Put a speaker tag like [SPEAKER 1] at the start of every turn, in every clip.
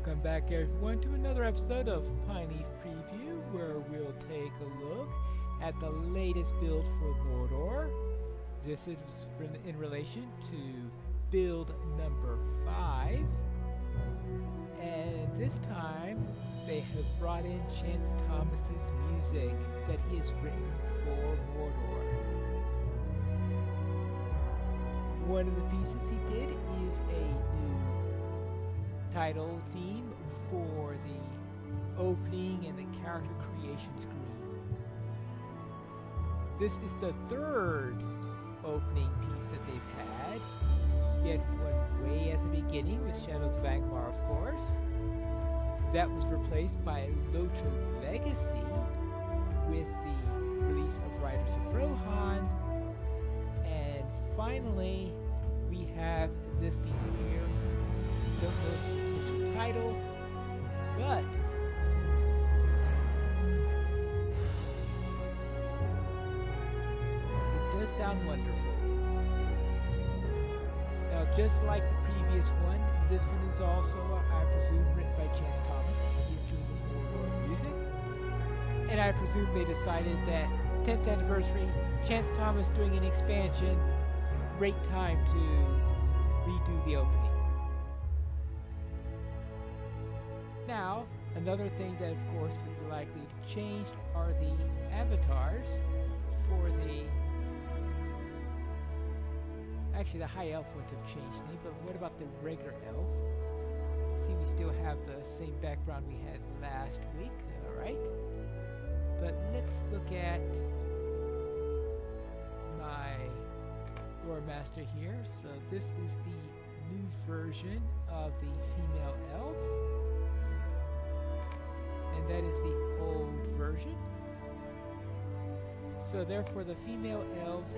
[SPEAKER 1] Welcome back everyone to another episode of Pineleaf Preview, where we'll take a look at the latest build for Mordor. This is in relation to build number 5. And this time they have brought in Chance Thomas's music that he has written for Mordor. One of the pieces he did is a new title theme for the opening and the character creation screen. This is the third opening piece that they've had. We had one way at the beginning with Shadows of Angmar, of course. That was replaced by LOTRO Legacy with the release of Riders of Rohan. And finally, we have this piece here. Don't know its official title, but it does sound wonderful. Now, just like the previous one, this one is also, I presume, written by Chance Thomas. He's doing the Mordor music. And I presume they decided that 10th anniversary, Chance Thomas doing an expansion, great time to redo the opening. Now, another thing that of course would be likely to change are the avatars for the... Actually, the high elf wouldn't have changed any, but what about the regular elf? See, we still have the same background we had last week, alright? But let's look at my lore master here. So this is the new version of the female elf. And that is the old version. So therefore the female elves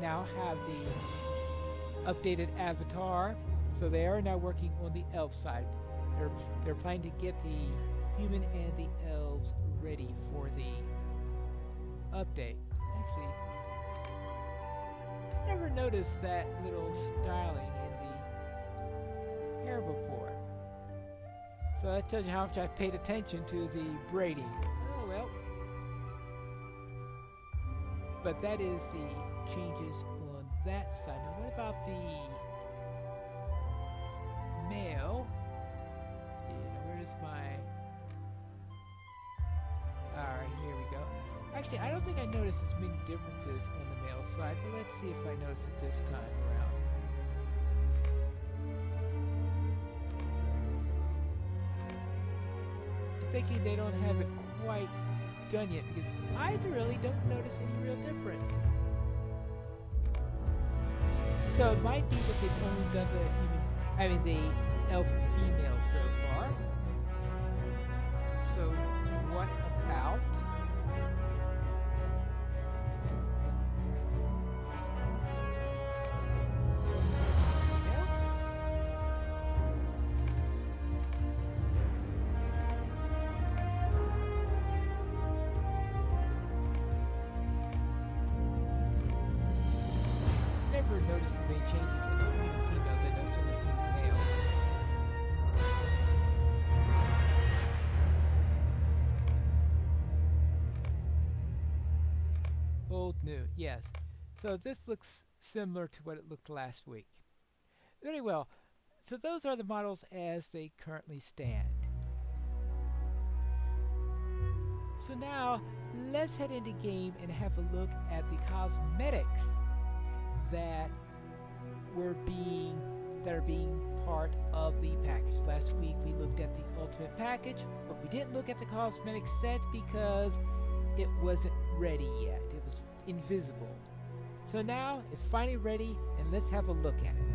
[SPEAKER 1] now have the updated avatar. So they are now working on the elf side. They're planning to get the human and the elves ready for the update. Actually, I never noticed that little styling in the hair before. So that tells you how much I've paid attention to the braiding. Oh well. But that is the changes on that side. Now what about the male? Let's see, where is my... Alright, here we go. Actually, I don't think I noticed as many differences on the male side, but let's see if I notice it this time around. Thinking they don't have it quite done yet, because I really don't notice any real difference. So it might be that they've only done the elf female so far. So what about notice the main changes in the human females I noticed in the human males. Old, new, yes. So this looks similar to what it looked last week. Very well. So those are the models as they currently stand. So now, let's head into game and have a look at the cosmetics that are being part of the package. Last week we looked at the ultimate package, but we didn't look at the cosmetic set because it wasn't ready yet. It was invisible. So now it's finally ready, and let's have a look at it.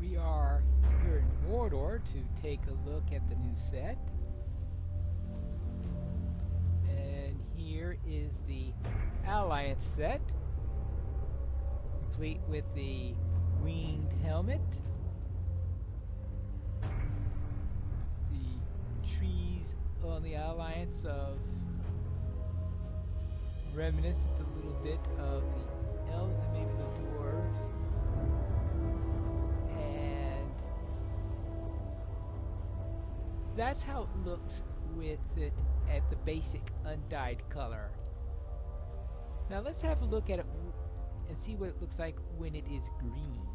[SPEAKER 1] We are here in Mordor to take a look at the new set. Here is the Alliance set, complete with the winged helmet, the trees on the Alliance of reminiscent a little bit of the elves and maybe the dwarves. that's how it looks with it at the basic undyed color. Now let's have a look at it and see what it looks like when it is green.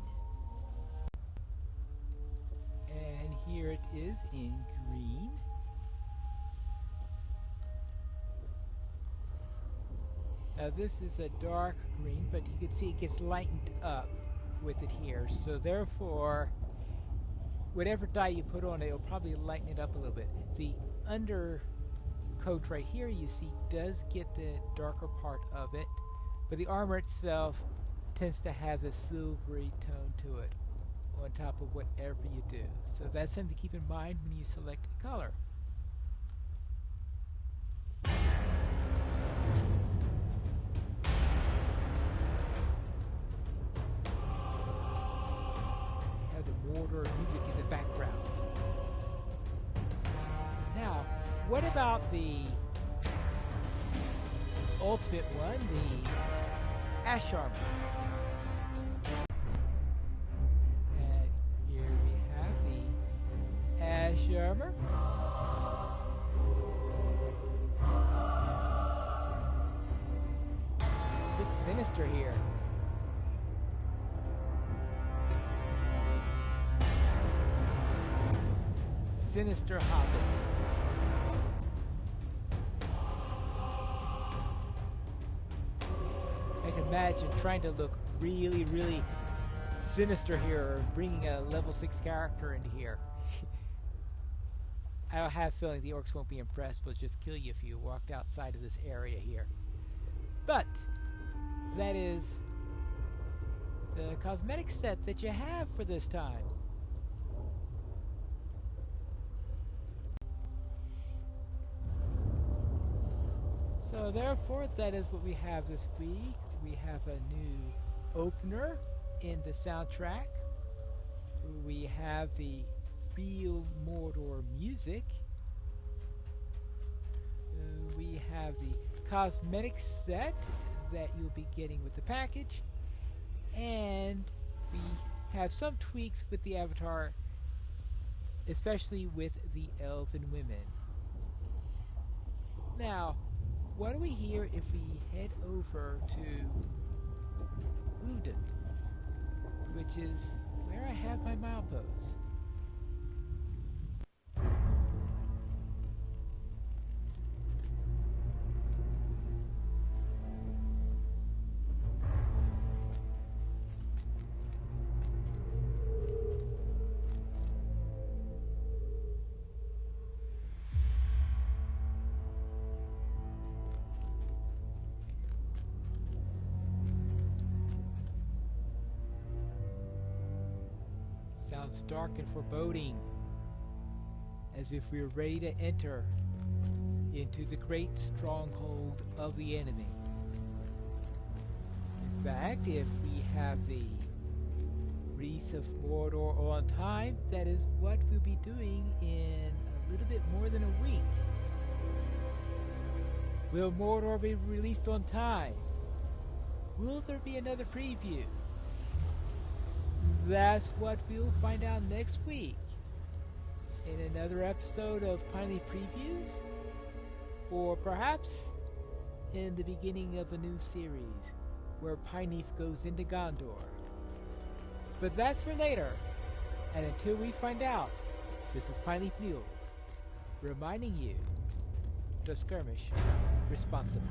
[SPEAKER 1] And here it is in green. Now this is a dark green, but you can see it gets lightened up with it here. So therefore, whatever dye you put on it, it'll probably lighten it up a little bit. The undercoat right here you see does get the darker part of it, but the armor itself tends to have the silvery tone to it on top of whatever you do. So that's something to keep in mind when you select a color. Have the Mordor music in the background. Now, what about the ultimate one, the Ash Armor? And here we have the Ash Armor. Looks sinister here. Sinister Hobbit. I can imagine trying to look really, really sinister here, or bringing a level 6 character into here. I have a feeling the orcs won't be impressed. Will just kill you if you walked outside of this area here. But that is the cosmetic set that you have for this time. So therefore, that is what we have this week. We have a new opener in the soundtrack. We have the real Mordor music. We have the cosmetic set that you'll be getting with the package. And we have some tweaks with the avatar, especially with the elven women. Now, what do we hear if we head over to Udon, which is where I have my milepost? Sounds dark and foreboding, as if we are ready to enter into the great stronghold of the enemy. In fact, if we have the Wreath of Mordor on time, that is what we'll be doing in a little bit more than a week. Will Mordor be released on time? Will there be another preview? That's what we'll find out next week in another episode of Pineleaf Previews, or perhaps in the beginning of a new series where Pineleaf goes into Gondor. But that's for later, and until we find out, this is Pineleaf News, reminding you to skirmish responsibly.